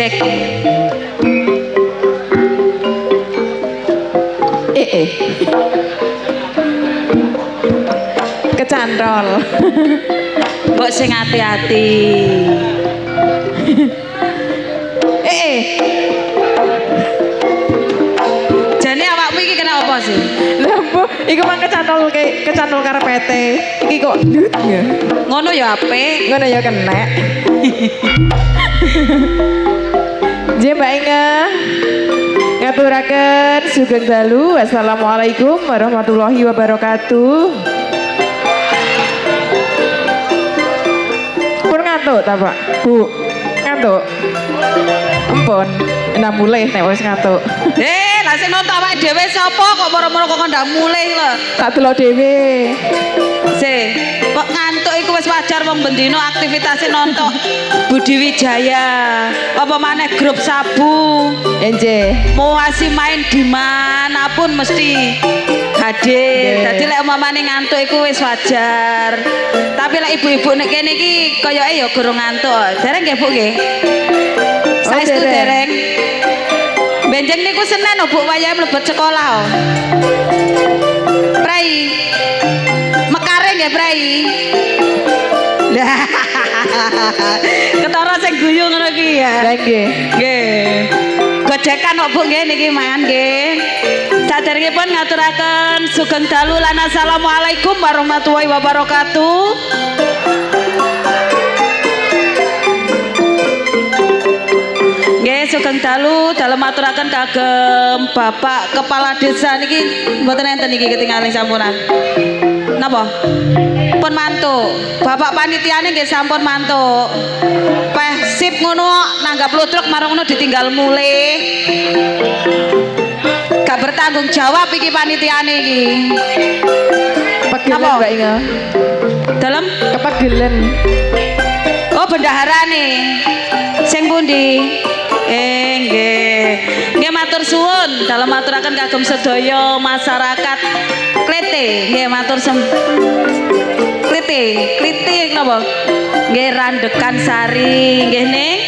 cek. Kecantol. Mbok sing hati-hati. Jane awakmu iki kena apa sih? Lah Bu, iku mang kecantol karepete. Iki kok ndut ya. Ngono ya apik. Ngono ya kenek. Je Mbak Inga. Ngaturaken sugeng dalu. Wassalamualaikum warahmatullahi wabarakatuh. Pun ngantuk ta, Pak? Bu, ngantuk. Ampun, enak mulai nek wis ngantuk. Lah sing nonton awake dhewe sapa kok moro-moro kok ndak mulih lho. Tak delok dhewe. Kok ngantuk iku wis wajar wong bendino aktivitasé nonton Budi Wijaya. Apa maneh grup Sabu. Enje. Mau ngasih main dimanapun mesti hadir. Dadi lek umpamane ngantuk iku wis wajar. Tapi lek ibu-ibu nek kene iki koyoke ya gurung ngantuk. Dereng nggih Bu nggih? Saestu dereng. Benjeng niku Senin Bu wayahe mlebet sekolah. Prai. Mekare nggih Prai. Lah. Ketara sing guyu ngono iki ya. Nggih. Nggih. Gojekan kok Bu nggih niki mangan nggih. Saderengipun ngaturaken sugeng dalu lan assalamualaikum warahmatullahi wabarakatuh. Nggih sugeng dalu dalem aturaken kagem Bapak Kepala Desa niki mboten enten niki ketingaling sampunan. Napa? Pun mantuk. Bapak panitiane nggih sampun mantuk. Peh sip ngono nanggap ludruk marang ngono ditinggal mulih. Gak bertanggung jawab iki panitiane iki. Pegelen Mbak Inga. Dalam Kepegelen. Oh bendaharane. Sing pundi? Nggih. Nggih matur suwun dalem aturaken kagem sedaya masyarakat Klete. Nggih matur Klete napa? Nggih Randekan Sari nggih ning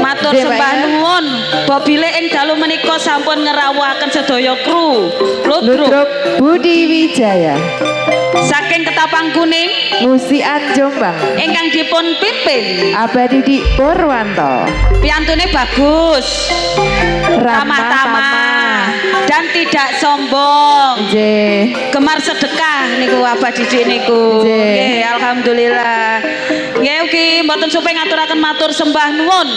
matur sembah nuwun bobile ing dalu menika sampun ngerawuhaken sedaya kru Ludruk Budi Wijaya saking Ketapang Kuning Musian Jombang ingkang dipun pimpin Abadi di Purwanto. Piantune bagus, ramah-tamah dan tidak sombong. Gemar sedekah niku Abadi niku. Nggih, alhamdulillah. Nggih ugi mboten supe ngaturaken matur sembah nuwun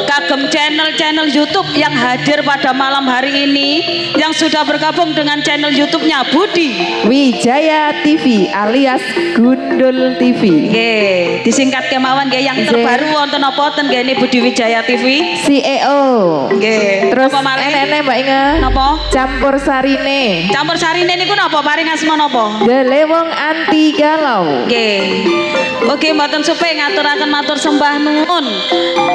kagem channel-channel YouTube yang hadir pada malam hari ini yang sudah bergabung dengan channel YouTube-nya Budi Wijaya TV alias Gundul TV. Nggih, disingkat kemawon nggih yang terbaru wonten apa ten nggih Budi Wijaya TV. CEO. Nggih. Terus apa malih? Enek Mbak Inga. Napa? Campur sarine. Campur sarine niku napa? Paring asma napa? Delewong anti galau. Nggih. Oke, mboten supe ngaturaken matur sembah nuwun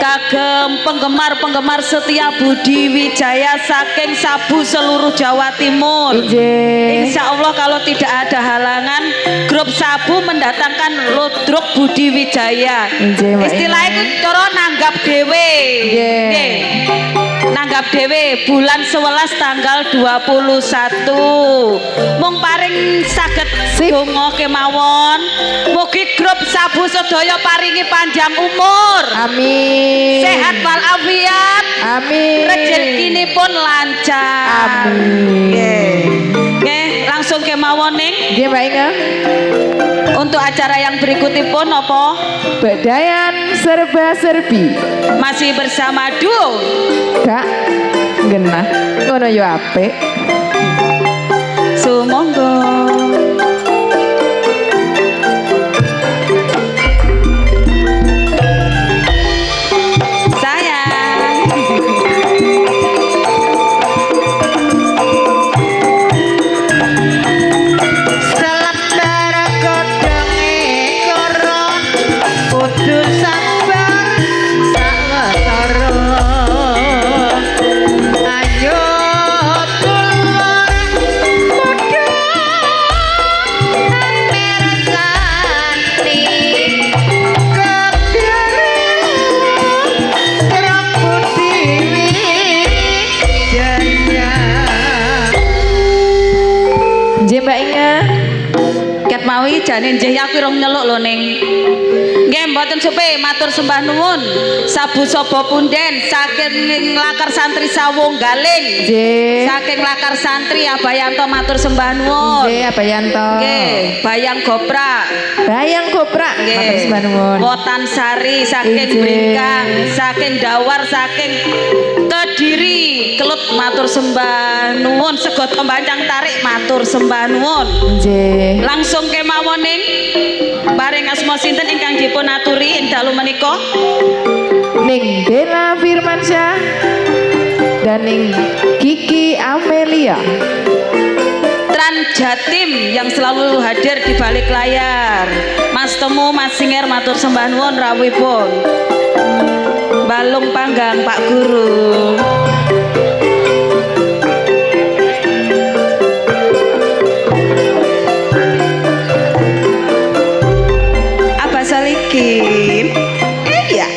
kagem penggemar-penggemar setia Budi Wijaya saking Sabu seluruh Jawa Timur. Insya Allah kalau tidak ada halangan grup Sabu mendatangkan Ludruk Budi Wijaya. Istilahnya itu cara nanggap dewe. Nggih. Nanggap dewe bulan 11 tanggal 21. Mung paring saged donga kemawon. Mugi grup Sabu sedaya paringi panjang umur. Amin. Sehat walafiat. Amin. Rezekinipun lancar. Amin. Nggih, langsung kemawon ning. Nggih Mbak Inga. Untuk acara yang berikutipun apa? Bedayan serba-serbi. Masih bersama duo Kak genah ngono yo apik. Sumangga. nggih aku rong nyeluk lho ning. Nggih mboten supe matur sembah nuwun. Sabu sapa punden saking lakar santri Sawung Galing. Nggih. Saking lakar santri Abayanto matur sembah nuwun. Nggih, Abayanto. Nggih, Bayang Goprak. Bayang Goprak. Matur sembah nuwun. Wotan Sari saking Nggih. Bringkang, saking Dawar, saking Kediri, Kelut matur sembah nuwun, Sego Tombancang Tarik matur sembah nuwun. Nggih. Langsung kemawon ning paring asma sinten ingkang dipun aturi ing dalu menika? Ning Dela Firmansyah dan ning Kiki Amelia. Tran Jatim yang selalu hadir di balik layar. Mas Temu, Mas Singer matur sembah nuwun rawuhipun. Balung Panggang Pak Guru. Abah Salikin. Iya.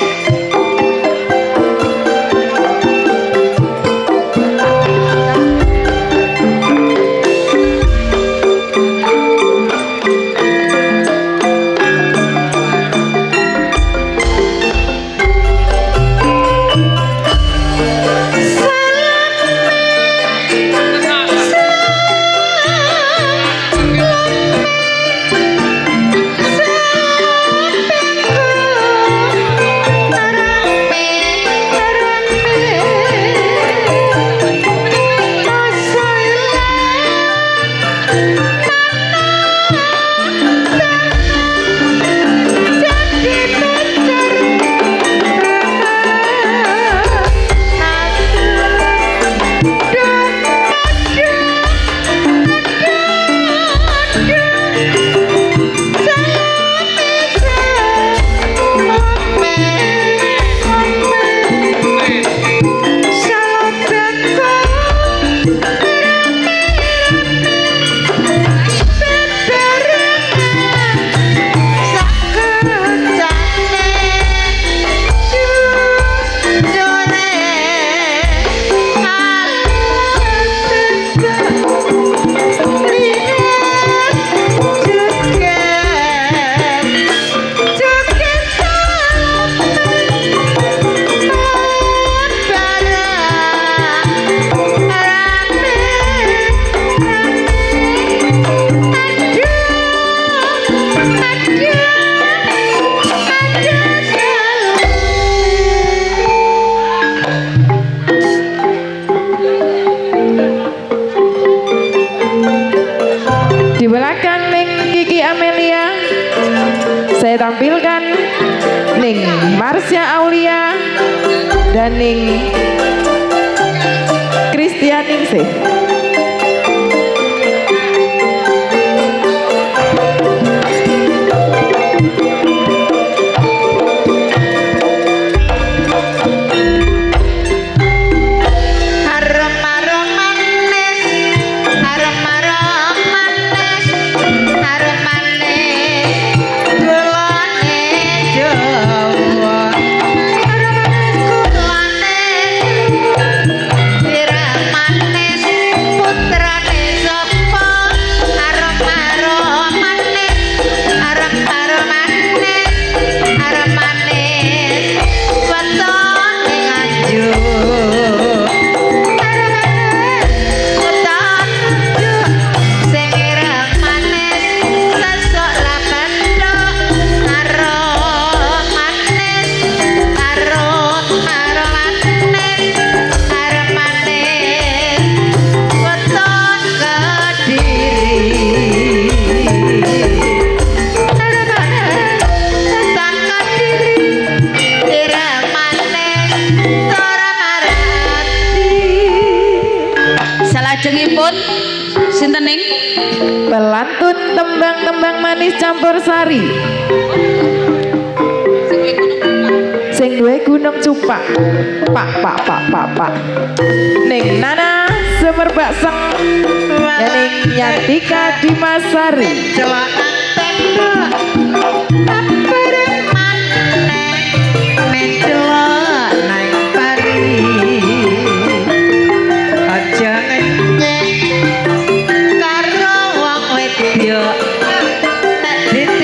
Di belakang ning Kiki Amelia saya tampilkan ning Marsha Aulia dan ning Christian Ningsih. Salajengipun sinten ning Pelantun tembang-tembang manis campur sari sing duwe Gunung Cupak. Pak ning Nana Semerbak-seng ya ning Yantika Dimasari. Karo wong wedya nek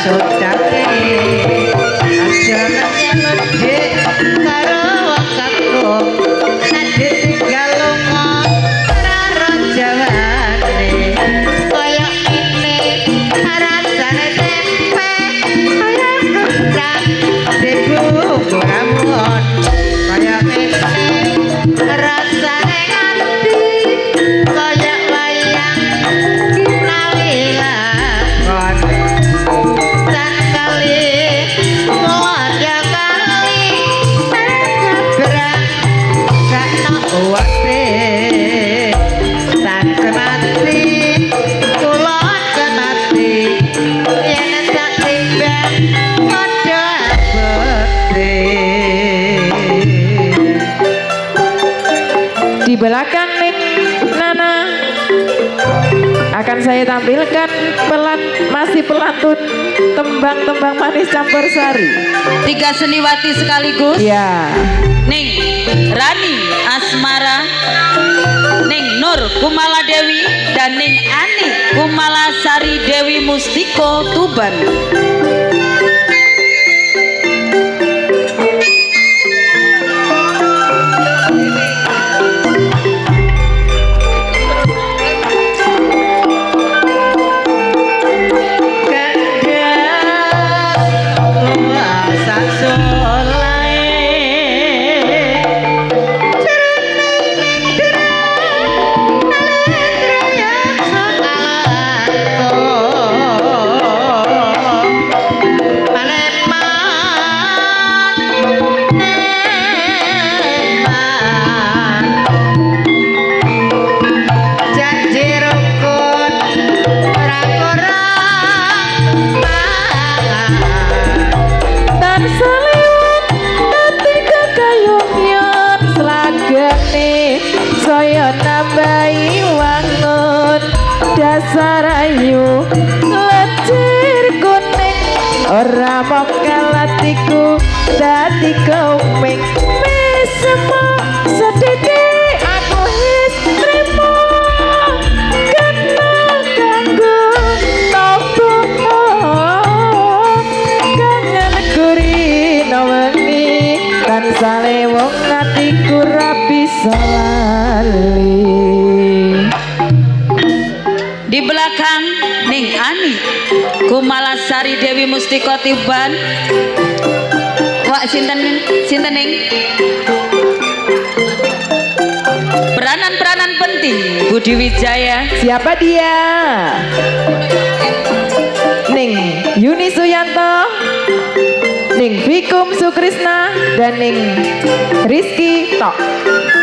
sodate aja menyelot dik karo wong kakung nanti tinggal lunga karo jawane kaya ini rasane tempe kaya kentang dibungkus ramuan kaya ini rasane ati kaya wayang kinali lakon tan kali moja kali berang sakno wakte tan kemati kulon kemati yen tak timbang padha abote. Di belakang nih Nana akan saya tampilkan masih pelantun tembang-tembang manis campur sari. 3 seniwati sekaligus. Ya. Ning Rani Asmara, Ning Nur Kumala Dewi, dan Ning Ani Kumala Sari Dewi Mustiko Tuban. Dasarayu lecir kuning ora mok kalatiku dadi komeng mesemo sedhithik aku wis trimo kena kanggo topo kangen gurino wengi tansale wong atiku ra bisa lali. Di belakang Ning Ani Kumala Sari Dewi Mustiko Tuban. Wak sinten Ning? Peranan-peranan penting Budi Wijaya. Siapa dia? Ning Yuni Suyanto, Ning Vikum Sukrisna, dan Ning Rizky Tok.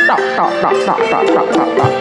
Tok tok tok tok tok tok tok tok.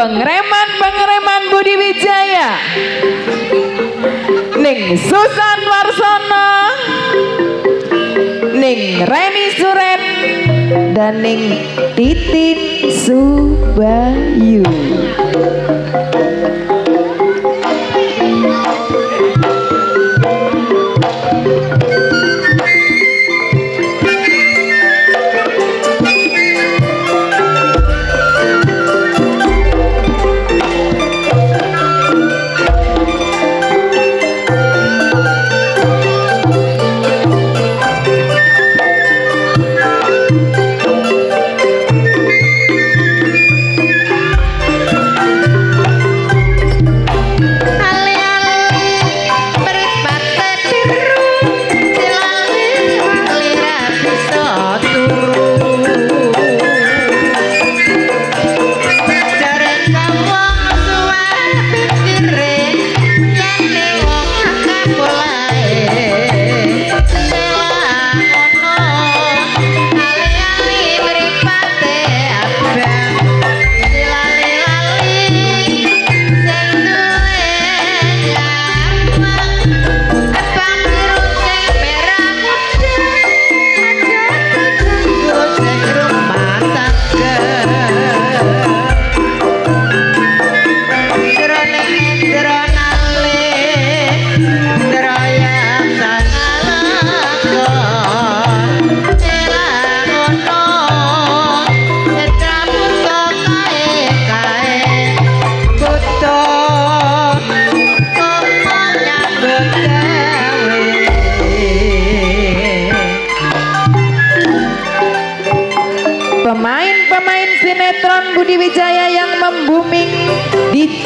Pengereman Budi Wijaya, Ning Susan Warsono, Ning Reni Suren, dan Ning Titin Subayu.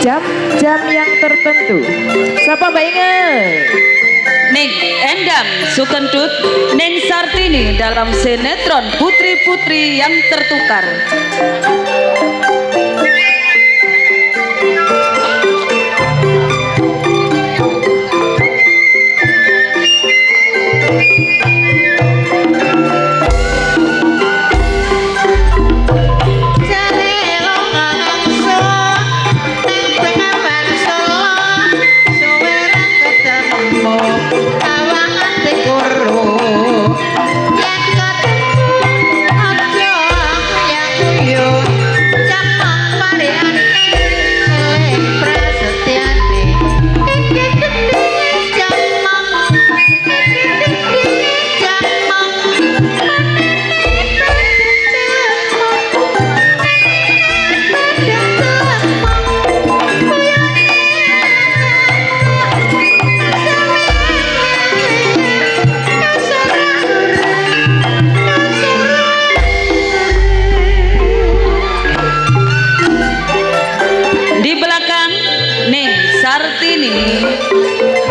jam-jam yang tertentu. Siapa Mbak Inge? Ning Endang Sukendut, Ning Sartini dalam sinetron Putri-Putri yang Tertukar.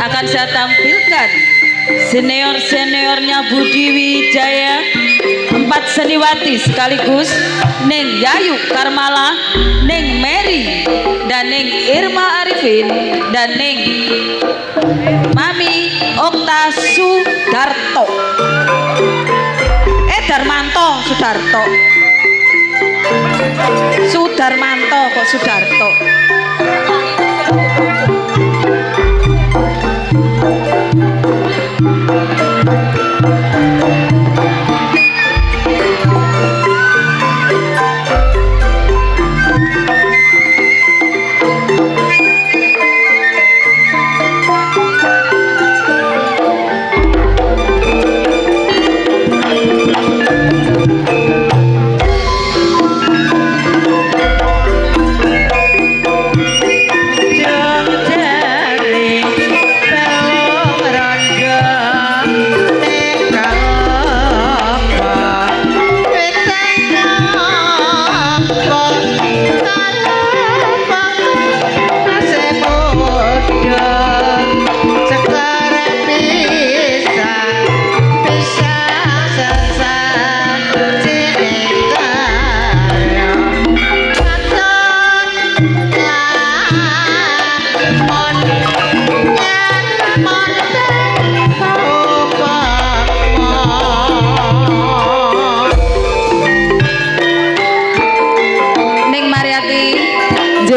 Akan saya tampilkan senior-seniornya Budi Wijaya, 4 seniwati sekaligus Neng Yayu Karmala, Neng Mary, dan Neng Irma Arifin, dan Neng Mami Okta Sudarto. Darmanto Sudarto. Sudarmanto kok Sudarto.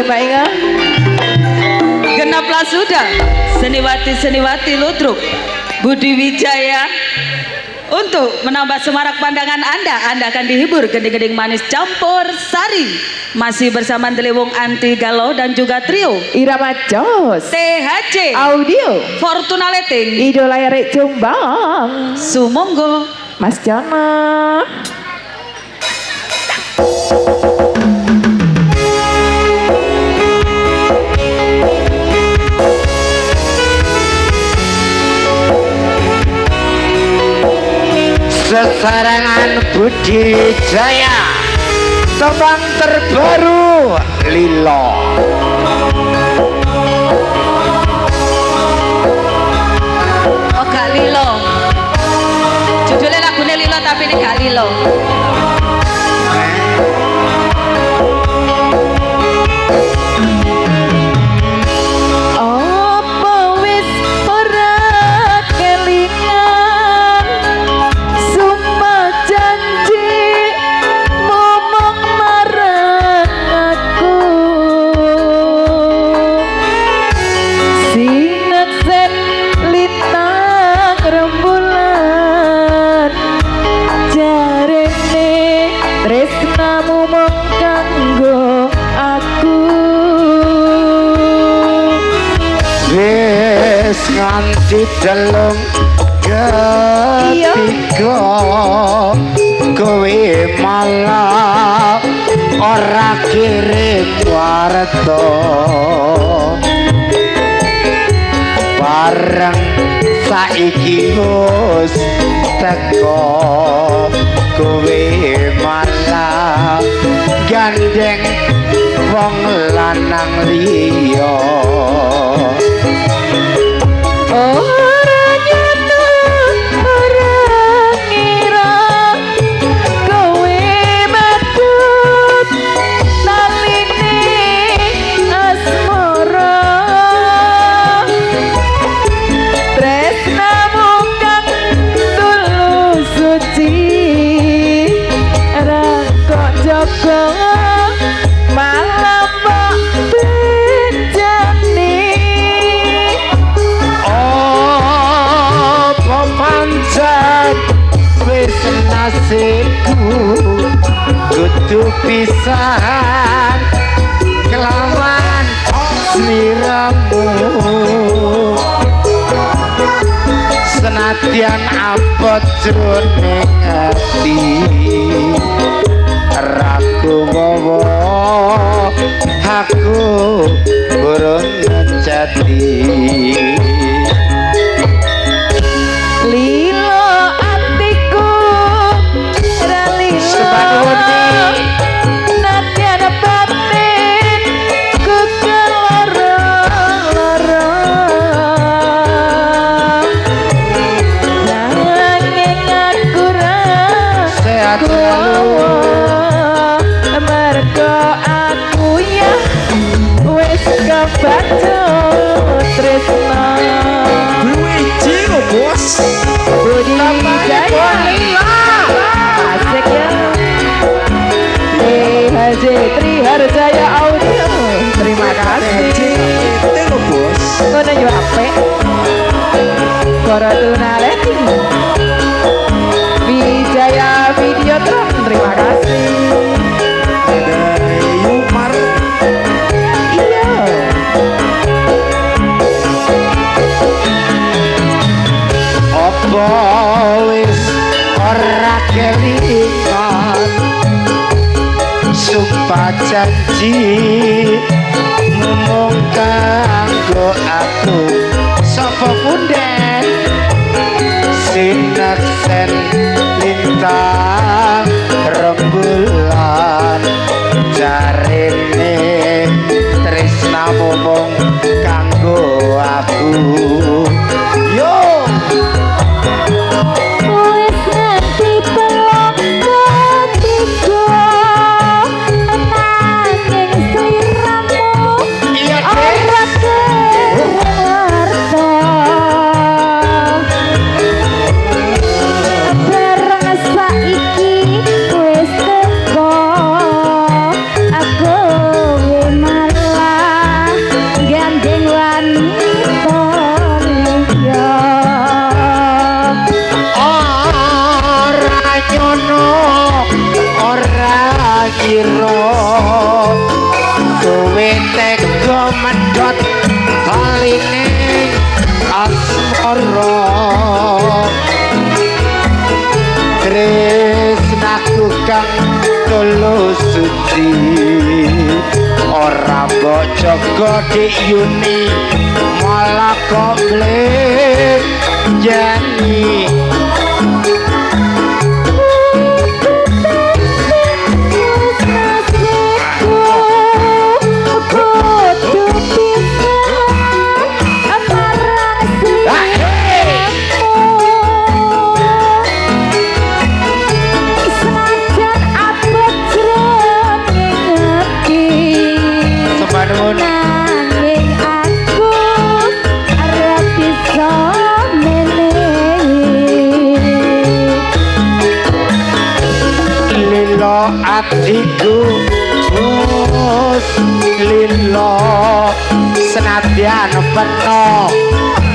Mbak Inga. Genaplah sudah seniwati-seniwati ludruk Budi Wijaya. Untuk menambah semarak pandangan Anda akan dihibur gending-gending manis campur sari. Masih bersama Delewung Anti Galuh dan juga trio Irama Jos, THC Audio, Fortuna Leting, Idola Rek Jombang, Sumonggo, Mas Jono. Sesarangan Budi Jaya, teman terbaru Lilo. Oh gak Lilo, judulnya lagunya Lilo tapi ini gak Lilo. Nganti delung ketiga kowe malah ora kirim warta bareng saiki wis teko kowe malah gandeng wong lanang kang liya ora nyana ora ngira kowe matut taline asmara tresnamu kang tulus suci ra kok jaga malam mbok benjani apa pancen wis nasibku kudu pisahan kelawan sliramu senadyan abot jroning ati raku bawa aku burung ngejati lilo atiku ra lilo Sepadone. nadyan batin ku keloro-loro nanging aku ra sehat selalu mergo aku ya wis kebacut tresna Luigi bos Budi Wijaya asik ya THJ Triharjaya Audio terima kasih Tengok bos ngono yo apik para tunaleti Wijaya Videotron terima kasih ada Yumar iya apa wis ora kelingan sumpah janji ngomong kanggo aku sapa punden sinaksen lintang rembulan jarene tresnamu mung kanggo aku yo wis nganti pelok ketiga nanging sliramu iya ora kerta bareng saiki wis teko aku malah gandeng wanita liya ora nyono ora kira kowe tega medhot taline asmara tresnaku kang tulus suci ora mbok jaga dik yuni malah kok jani Nanging aku arep bisa lilo atiku bos lilo senadyan peno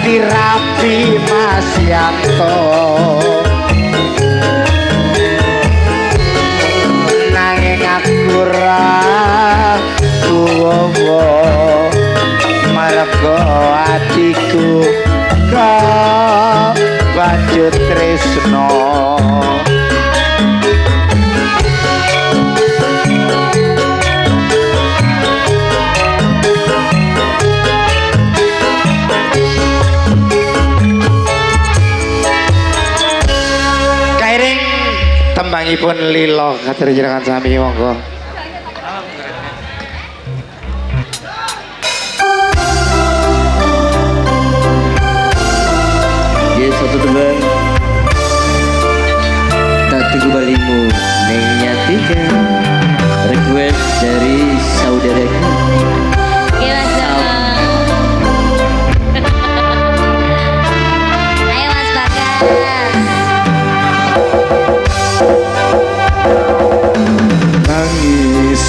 dirapi Mas Yanto nanging aku ra kuwowo marga atiku kok bajut tresno tembangipun lilo katur jenengan sami monggo satu tebang tak tunggu balimu neng nyatikan request dari saudaraku. Oke Mas Bambang. Ayo Mas Bagas. nangis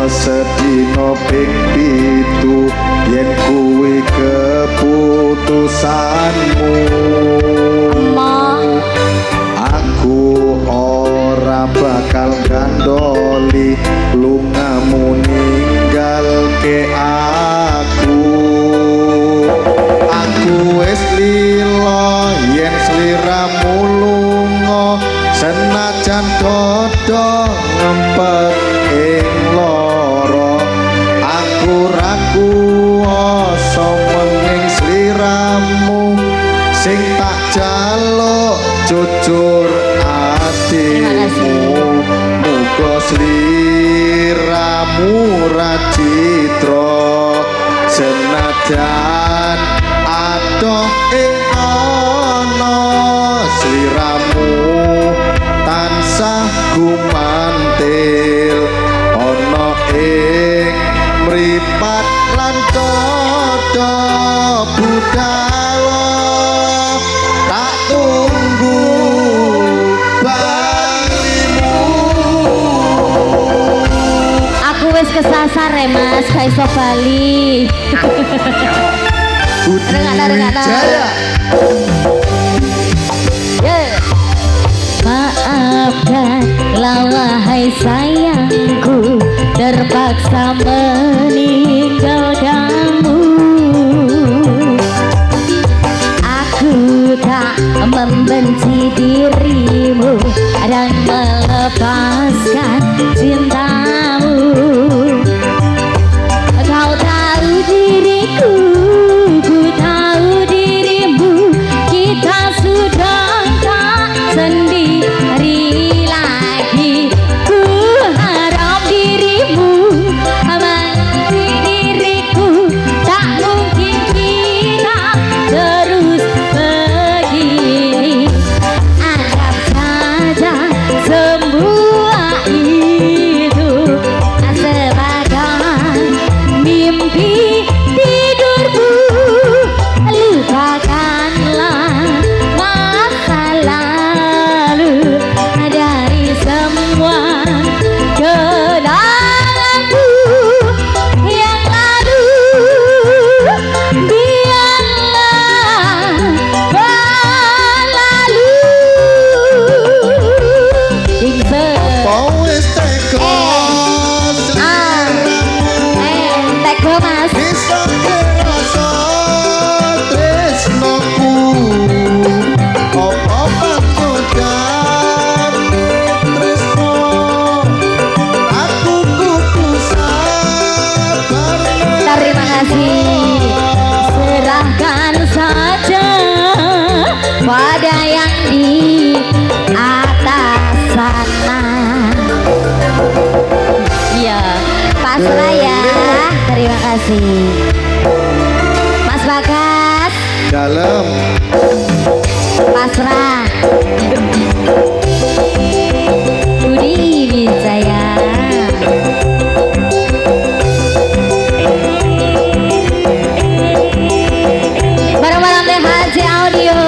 sedino ping pitu yen kuwi keputusanmu. Aku ora bakal gandoli lungamu ninggal ke aku. Aku wis lila yen sliramu lunga senajan dodo ngempet ing loro. Aku ra kuwasa menging sliramu sing tak jaluk jujur atimu. Muga sliramu ra citra senajan adoh ing ana sliramu tansah gumantil ana ing mripat lan dodo budhal tak tunggu balimu. Aku wis kesasar ya Mas, gak iso bali. Budi Wijaya. Maafkanlah wahai sayangku, terpaksa meninggalkanmu. Aku tak membenci dirimu dan melepaskan cintamu. Kau tahu diriku, ku tahu dirimu, kita sudah tak sendiri lagi. Ku harap dirimu mengerti diriku, tak mungkin kita terus begini. Anggap saja semua itu sebagai mimpi tidurmu. Lupakanlah masa lalu dari semua kenanganku yang lalu. Biarlah berlalu. Wis teko Teko Mas. bisa kerasa tresnoku apa panggodane tresno. Aku kudu sabar. Terima kasih. Serahkan saja pada yang di atas sana. Iya, pasrah ya. Terima kasih. Mas Bagas, Dalam pasrah. Budi Wijaya. Barang-barang THC Audio.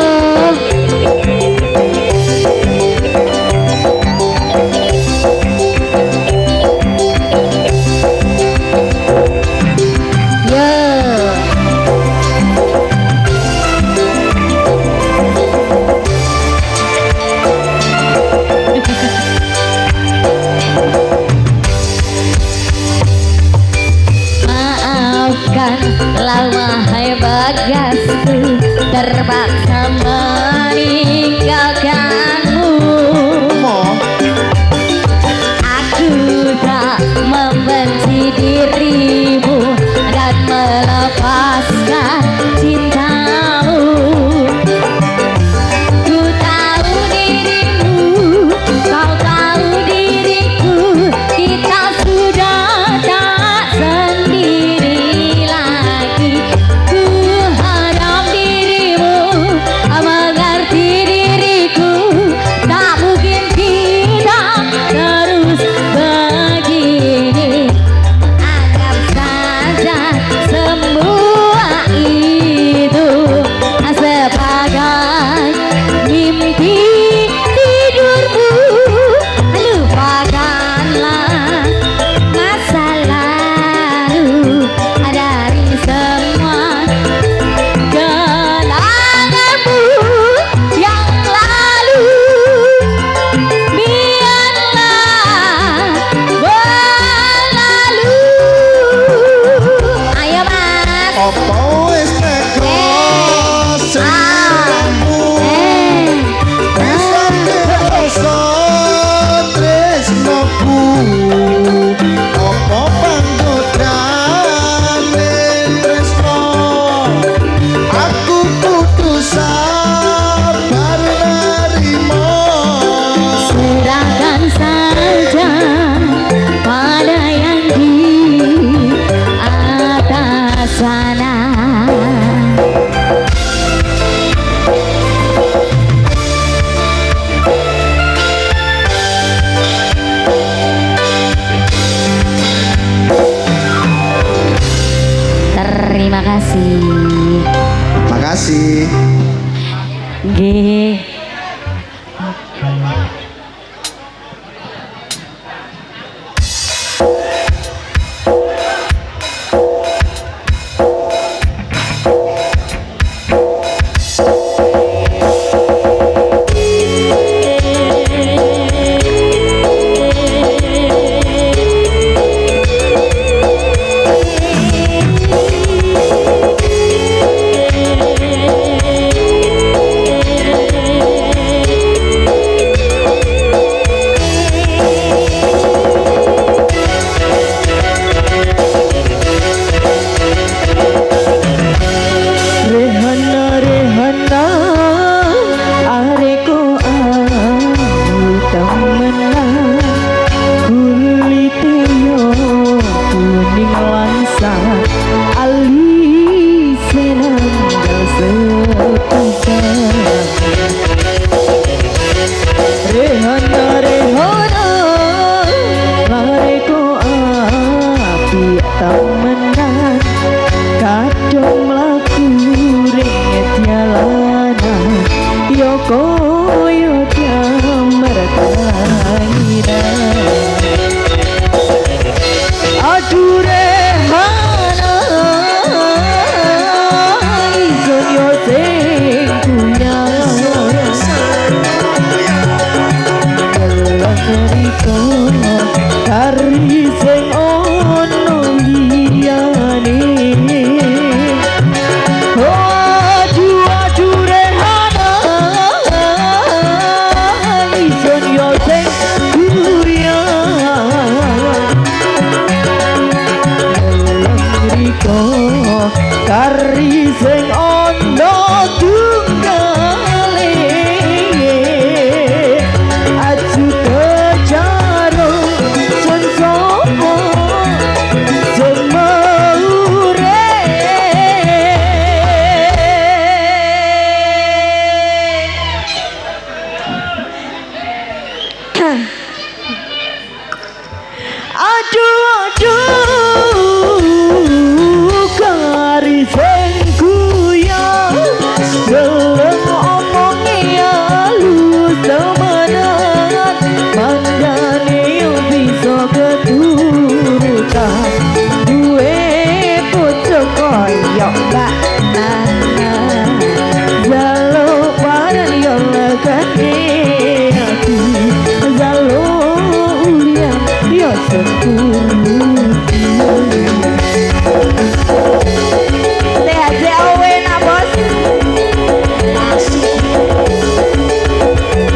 Yo. ngeriko kari sing ono liyane aju rehana ison yo sing kuya ngeriko kari sing ono tunggale aju kejaro sun sopo semeure aduh kari sing kuya gelem omongi halus temenan mandane yo bisa keturutan duwe pucuk koyo mbak Nana jaluk padan yo lekane ati jaluk ulian yo sempurna THJOW nak bos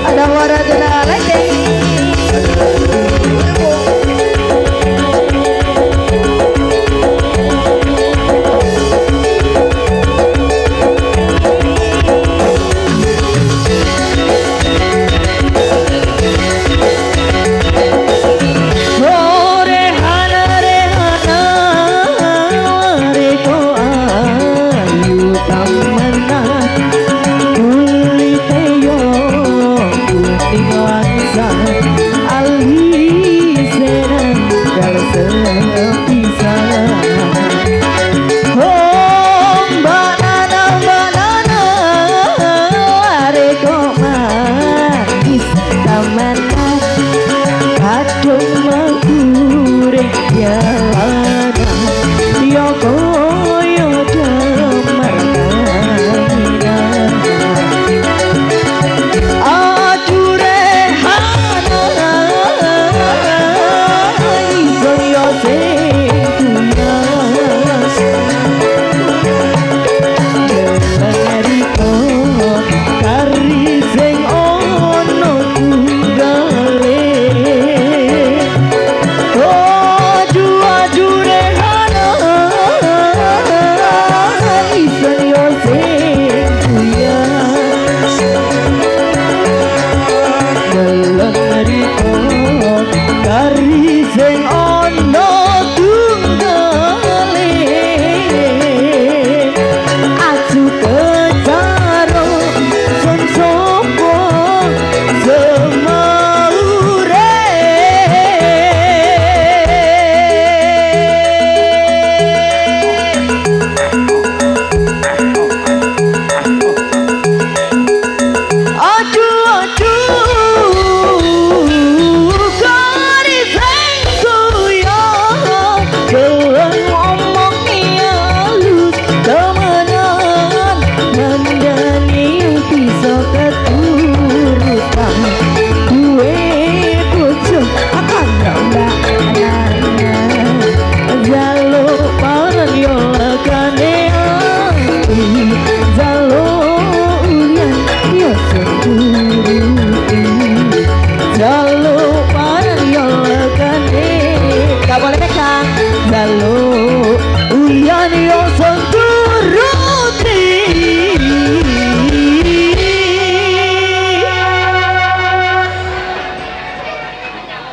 ada warna tunang lagi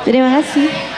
terima kasih.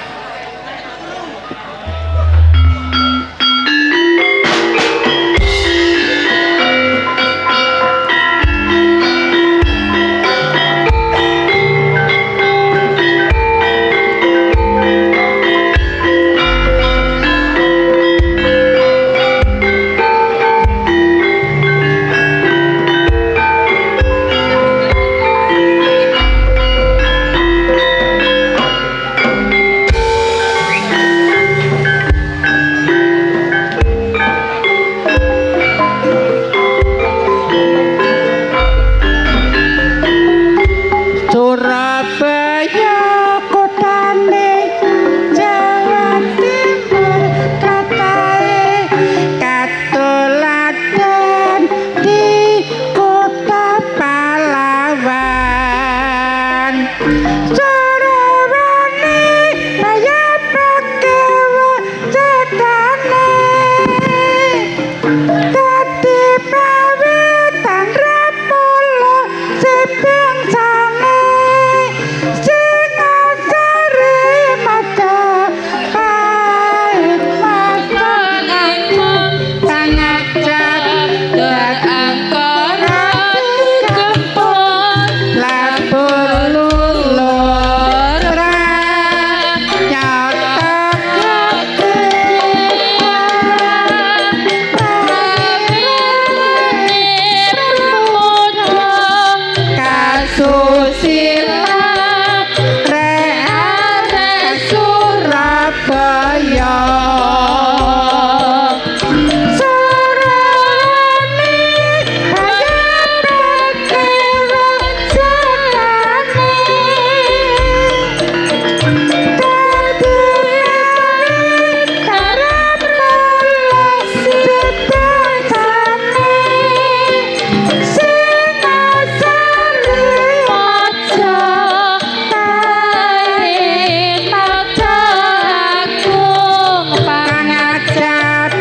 Sarawani kaya pakewa cetane dadi pawitan rapolo sepingsane Singasari maca pait maca pangajak angkara kempon lapur lulur Kasusila Reare Surabaya Sarawani kaya pakewa cetane dadi karep mulas sepingsane Singasari maca pait maca agung pangajap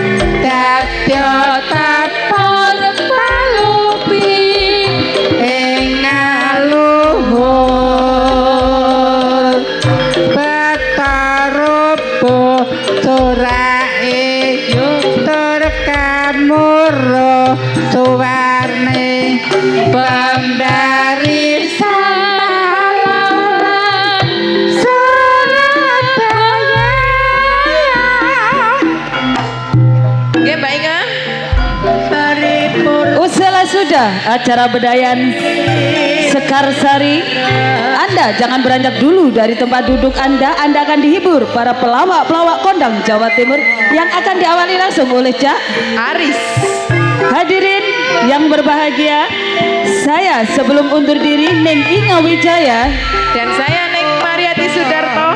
dadya tapor palupi ing luhur Batarupa surae tur kamurra suwarne Bandari Samalaran Surabaya. Nggih, Mbak Inga. Usai sudah acara bedayan Sekarsari. Anda jangan beranjak dulu dari tempat duduk Anda. Anda akan dihibur para pelawak-pelawak kondang Jawa Timur yang akan diawali langsung oleh Cak Aris. Hadirin yang berbahagia, saya sebelum undur diri Neng Inga Wijaya Dan saya Neng Mariati Sudarto.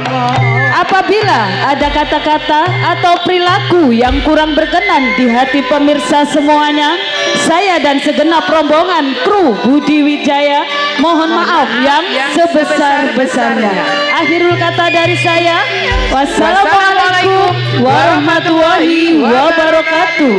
apabila ada kata-kata atau perilaku yang kurang berkenan di hati pemirsa semuanya, saya dan segenap rombongan kru Budi Wijaya mohon maaf yang sebesar-besarnya. Akhirul kata dari saya, wassalamualaikum warahmatullahi wabarakatuh.